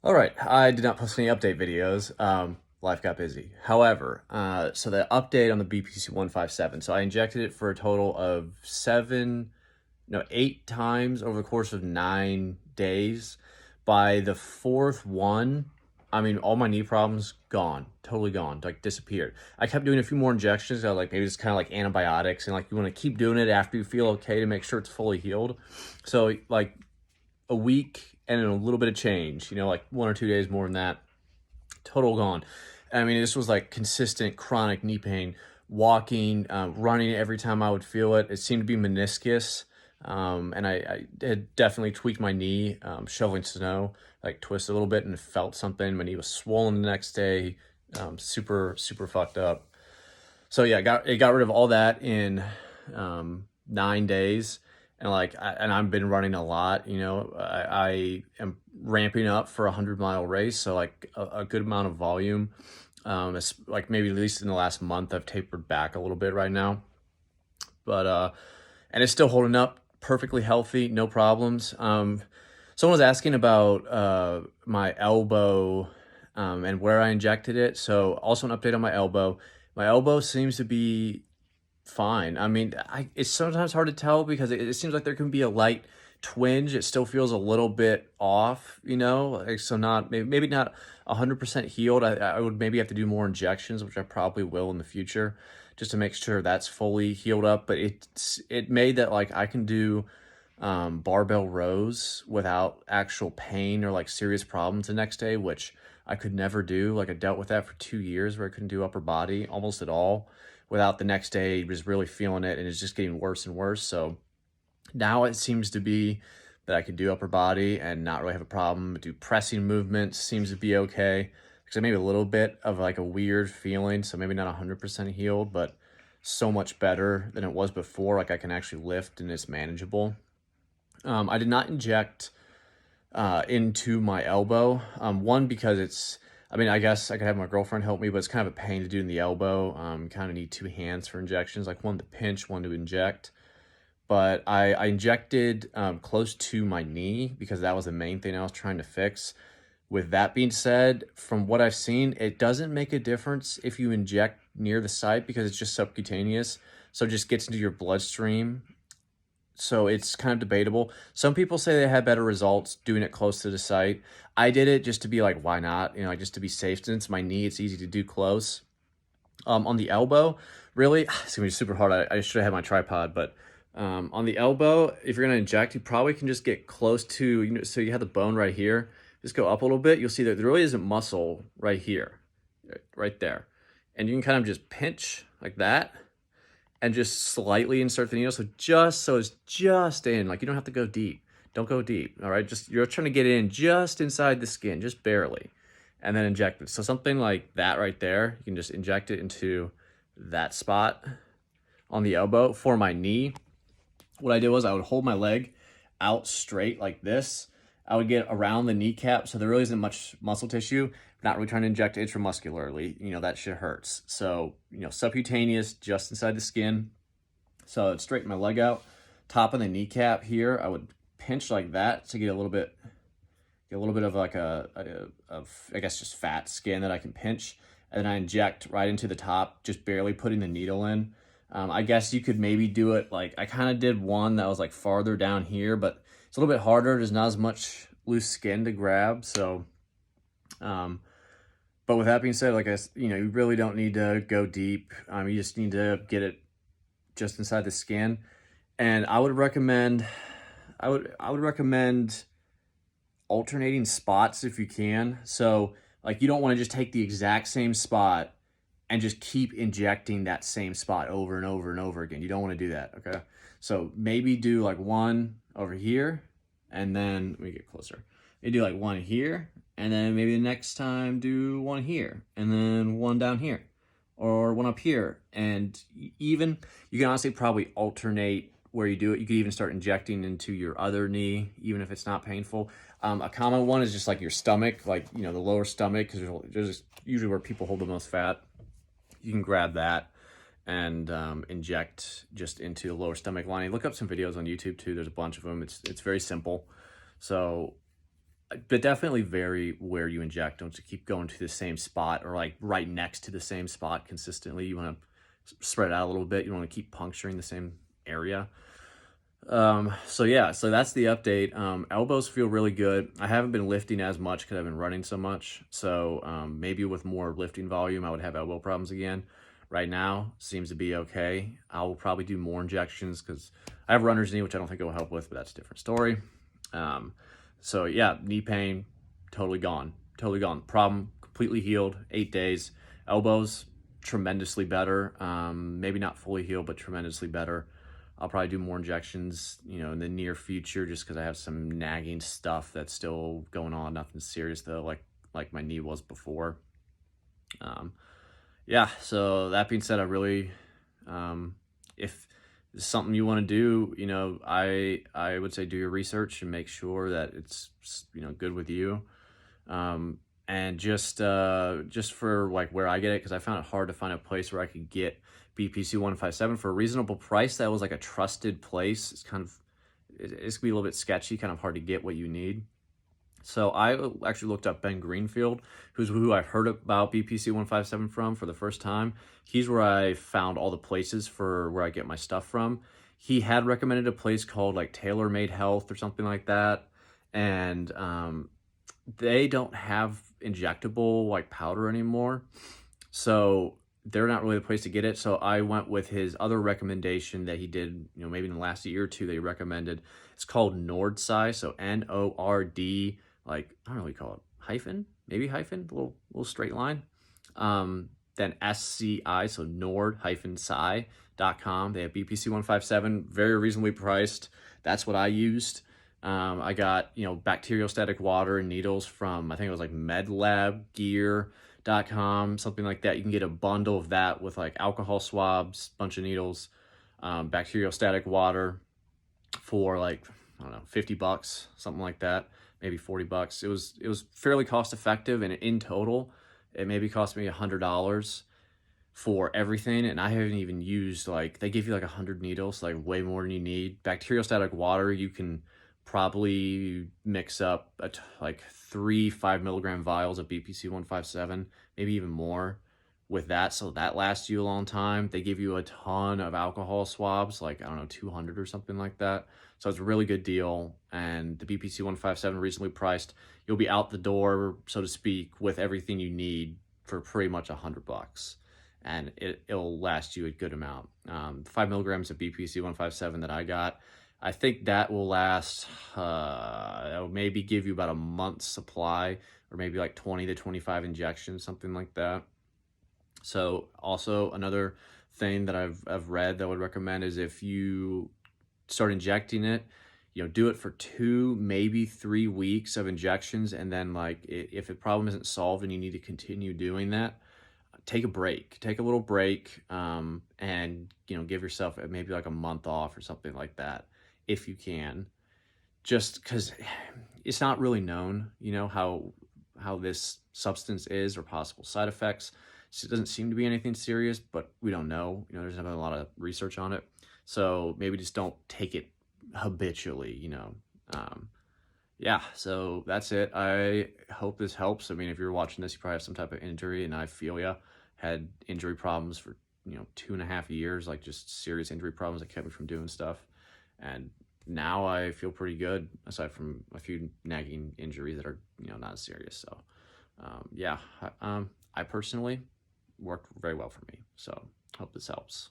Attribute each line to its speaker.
Speaker 1: All right, I did not post any update videos. Life got busy. However, so the update on the BPC-157. So I injected it for a total of 8 times over the course of 9 days. By the fourth one, I mean, all my knee problems gone, totally gone, like disappeared. I kept doing a few more injections, like maybe it's kind of like antibiotics, and like you want to keep doing it after you feel okay to make sure it's fully healed. So like a week and a little bit of change, like 1 or 2 days more than that, total gone. I mean, this was like consistent chronic knee pain, walking, running every time I would feel it. It seemed to be meniscus. And I had definitely tweaked my knee, shoveling snow, like twisted a little bit and felt something. My knee was swollen the next day, super, super fucked up. So yeah, it got rid of all that in 9 days, and I've been running a lot. I am ramping up for a 100-mile race, so like a good amount of volume. It's like maybe at least in the last month, I've tapered back a little bit right now, but and it's still holding up perfectly healthy, no problems. Someone was asking about my elbow and where I injected it. So also an update on my elbow. My elbow seems to be fine. I mean, it's sometimes hard to tell because it seems like there can be a light twinge. It still feels a little bit off, like, so not maybe not 100% healed. I would maybe have to do more injections, which I probably will in the future, just to make sure that's fully healed up. But it made that like I can do barbell rows without actual pain or like serious problems the next day, which I could never do. Like I dealt with that for 2 years where I couldn't do upper body almost at all without the next day was really feeling it, and it's just getting worse and worse. So now it seems to be that I could do upper body and not really have a problem. Do pressing movements seems to be okay, because I maybe a little bit of like a weird feeling, so maybe not 100% healed, but so much better than it was before. Like I can actually lift and it's manageable. I did not inject into my elbow. One, because I mean, I guess I could have my girlfriend help me, but it's kind of a pain to do in the elbow. Kind of need two hands for injections, like one to pinch, one to inject. But I injected close to my knee because that was the main thing I was trying to fix. With that being said, from what I've seen, it doesn't make a difference if you inject near the site because it's just subcutaneous. So it just gets into your bloodstream, so it's kind of debatable. Some people say they had better results doing it close to the site. I did it just to be like, why not? Just to be safe. Since my knee, it's easy to do close. On the elbow, really, it's gonna be super hard. I should have had my tripod, but on the elbow, if you're gonna inject, you probably can just get close to, so you have the bone right here. Just go up a little bit. You'll see that there really isn't muscle right here, right there. And you can kind of just pinch like that and just slightly insert the needle. So it's just in, like you don't have to go deep. Don't go deep, all right? You're trying to get in just inside the skin, just barely, and then inject it. So something like that right there, you can just inject it into that spot on the elbow. For my knee, what I did was I would hold my leg out straight like this. I would get around the kneecap, so there really isn't much muscle tissue. Not really trying to inject intramuscularly, that shit hurts. So, subcutaneous, just inside the skin. So I'd straighten my leg out. Top of the kneecap here, I would pinch like that to get a little bit of like I guess just fat skin that I can pinch. And then I inject right into the top, just barely putting the needle in. I guess you could maybe do it like, I kind of did one that was like farther down here, but it's a little bit harder. There's not as much loose skin to grab. So, but with that being said, like you really don't need to go deep. You just need to get it just inside the skin. And I would recommend alternating spots if you can. So like you don't want to just take the exact same spot and just keep injecting that same spot over and over and over again. You don't want to do that, okay? So maybe do like one over here, and then let me get closer. You do like one here, and then maybe the next time do one here, and then one down here, or one up here. And even, you can honestly probably alternate where you do it. You could even start injecting into your other knee, even if it's not painful. A common one is just like your stomach, like, the lower stomach, because there's usually where people hold the most fat. You can grab that and inject just into the lower stomach lining. Look up some videos on YouTube too. There's a bunch of them. It's very simple. So but definitely vary where you inject. Don't just keep going to the same spot or like right next to the same spot consistently. You want to spread it out a little bit. You want to keep puncturing the same area. So yeah, so that's the update. Elbows feel really good. I haven't been lifting as much because I've been running so much. So maybe with more lifting volume, I would have elbow problems again. Right now, seems to be okay. I will probably do more injections because I have runner's knee, which I don't think it will help with, but that's a different story. Um, so yeah, knee pain, totally gone. Totally gone. Problem completely healed, 8 days. Elbows, tremendously better. Maybe not fully healed, but tremendously better. I'll probably do more injections, in the near future, just because I have some nagging stuff that's still going on. Nothing serious though, like my knee was before. Yeah. So that being said, I really, if it's something you want to do, I would say do your research and make sure that it's good with you. And just for like where I get it, because I found it hard to find a place where I could get BPC-157 for a reasonable price that was like a trusted place. It's gonna be a little bit sketchy, kind of hard to get what you need. So I actually looked up Ben Greenfield, who I've heard about BPC-157 from for the first time. He's where I found all the places for where I get my stuff from. He had recommended a place called like Tailor Made Health or something like that. And they don't have injectable like powder anymore. So they're not really the place to get it. So I went with his other recommendation that he did, maybe in the last year or two that he recommended. It's called Nordsci. So Nord, like, I don't know what you call it, hyphen, maybe hyphen, little straight line. Then SCI, so nord-sci.com. They have BPC-157, very reasonably priced. That's what I used. I got, bacteriostatic water and needles from, I think it was like medlabgear.com, something like that. You can get a bundle of that with like alcohol swabs, bunch of needles, bacteriostatic water for like, I don't know, $50, something like that, maybe $40. It was fairly cost effective, and in total, it maybe cost me $100 for everything. And I haven't even used, like, they give you like 100 needles, like way more than you need. Bacteriostatic water, you can probably mix up like 3 5 milligram vials of BPC-157, maybe even more with that, so that lasts you a long time. They give you a ton of alcohol swabs, like, I don't know, 200 or something like that. So it's a really good deal, and the BPC-157 reasonably priced. You'll be out the door, so to speak, with everything you need for pretty much $100, and it'll last you a good amount. 5 milligrams of BPC-157 that I got, I think that will last, it'll maybe give you about a month's supply, or maybe like 20 to 25 injections, something like that. So also another thing that I've read that I would recommend is if you start injecting it, do it for 2, maybe 3 weeks of injections. And then like if the problem isn't solved and you need to continue doing that, take a little break, and, give yourself maybe like a month off or something like that, if you can, just because it's not really known, how this substance is or possible side effects. So it doesn't seem to be anything serious, but we don't know. There's not been a lot of research on it. So maybe just don't take it habitually, Yeah, so that's it. I hope this helps. I mean, if you're watching this, you probably have some type of injury, and I feel ya. Had injury problems for, 2.5 years, like just serious injury problems that kept me from doing stuff. And now I feel pretty good, aside from a few nagging injuries that are, not as serious. So, yeah, I personally worked very well for me. So hope this helps.